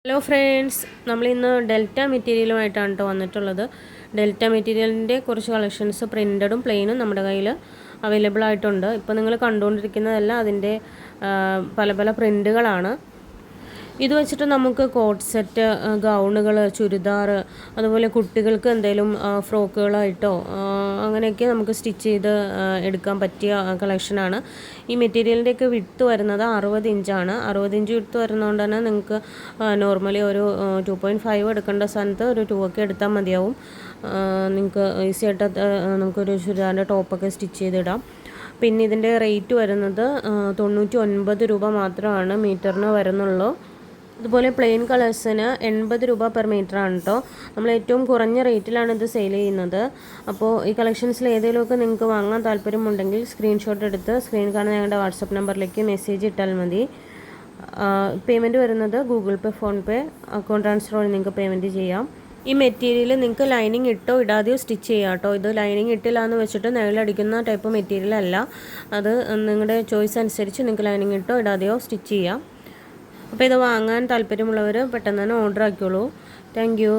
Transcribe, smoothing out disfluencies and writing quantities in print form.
Hello friends, നമ്മളിന്ന് delta മെറ്റീരിയലുമായിട്ടാണ് കേട്ടോ വന്നിട്ടുള്ളത്. ഡെൽറ്റ മെറ്റീരിയലിൻ്റെ കുറച്ച് കളക്ഷൻസ് പ്രിൻ്റഡും പ്ലെയിനും നമ്മുടെ കയ്യിൽ അവൈലബിൾ ആയിട്ടുണ്ട്. ഇപ്പോൾ നിങ്ങൾ കണ്ടുകൊണ്ടിരിക്കുന്നതെല്ലാം അതിൻ്റെ പല പല പ്രിൻ്റുകളാണ്. ഇത് വെച്ചിട്ട് നമുക്ക് കോട്ട് സെറ്റ്, ഗൗണുകൾ, ചുരിദാർ, അതുപോലെ കുട്ടികൾക്ക് എന്തെങ്കിലും ഫ്രോക്കുകളായിട്ടോ അങ്ങനെയൊക്കെ നമുക്ക് സ്റ്റിച്ച് ചെയ്ത് എടുക്കാൻ പറ്റിയ കളക്ഷനാണ്. ഈ മെറ്റീരിയലിൻ്റെയൊക്കെ വിഡ്ത്ത് വരുന്നത് 60 ഇഞ്ചാണ്. 60 ഇഞ്ച് വിഡ്ത്ത് വരുന്നതുകൊണ്ട് തന്നെ നിങ്ങൾക്ക് നോർമലി ഒരു 2.5 എടുക്കേണ്ട സ്ഥാനത്ത് ഒരു 2 ഒക്കെ എടുത്താൽ മതിയാവും. നിങ്ങൾക്ക് ഈസി ആയിട്ട് നമുക്കൊരു ചുരിദാറിൻ്റെ ടോപ്പൊക്കെ സ്റ്റിച്ച് ചെയ്തിടാം. പിന്നെ ഇതിൻ്റെ റേറ്റ് വരുന്നത് 99 രൂപ മാത്രമാണ് മീറ്ററിന് വരുന്നുള്ളൂ. അതുപോലെ പ്ലെയിൻ കളേഴ്സിന് 80 രൂപ പെർ മീറ്റർ ആണ് കേട്ടോ. നമ്മൾ ഏറ്റവും കുറഞ്ഞ റേറ്റിലാണ് ഇത് സെയിൽ ചെയ്യുന്നത്. അപ്പോൾ ഈ കളക്ഷൻസിൽ ഏതെങ്കിലുമൊക്കെ നിങ്ങൾക്ക് വാങ്ങാൻ താല്പര്യമുണ്ടെങ്കിൽ സ്ക്രീൻഷോട്ട് എടുത്ത് സ്ക്രീൻ കാണുന്ന ഞങ്ങളുടെ വാട്സപ്പ് നമ്പറിലേക്ക് മെസ്സേജ് ഇട്ടാൽ മതി. പേയ്മെൻറ്റ് വരുന്നത് ഗൂഗിൾ പേ, ഫോൺ പേ, അക്കൗണ്ട് ട്രാൻസ്ഫർ വഴി നിങ്ങൾക്ക് പേയ്മെൻറ്റ് ചെയ്യാം. ഈ മെറ്റീരിയൽ നിങ്ങൾക്ക് ലൈനിങ് ഇട്ടോ ഇടാതെയോ സ്റ്റിച്ച് ചെയ്യാം കേട്ടോ. ഇത് ലൈനിങ് ഇട്ടില്ല എന്ന് വെച്ചിട്ട് നിഴലടിക്കുന്ന ടൈപ്പ് മെറ്റീരിയൽ അല്ല. അത് നിങ്ങളുടെ ചോയ്സ് അനുസരിച്ച് നിങ്ങൾക്ക് ലൈനിങ് ഇട്ടോ ഇടാതെയോ സ്റ്റിച്ച് ചെയ്യാം. അപ്പോൾ ഇത് വാങ്ങാൻ താല്പര്യമുള്ളവർ പെട്ടെന്ന് തന്നെ ഓർഡർ ആക്കിയോളൂ. Thank you.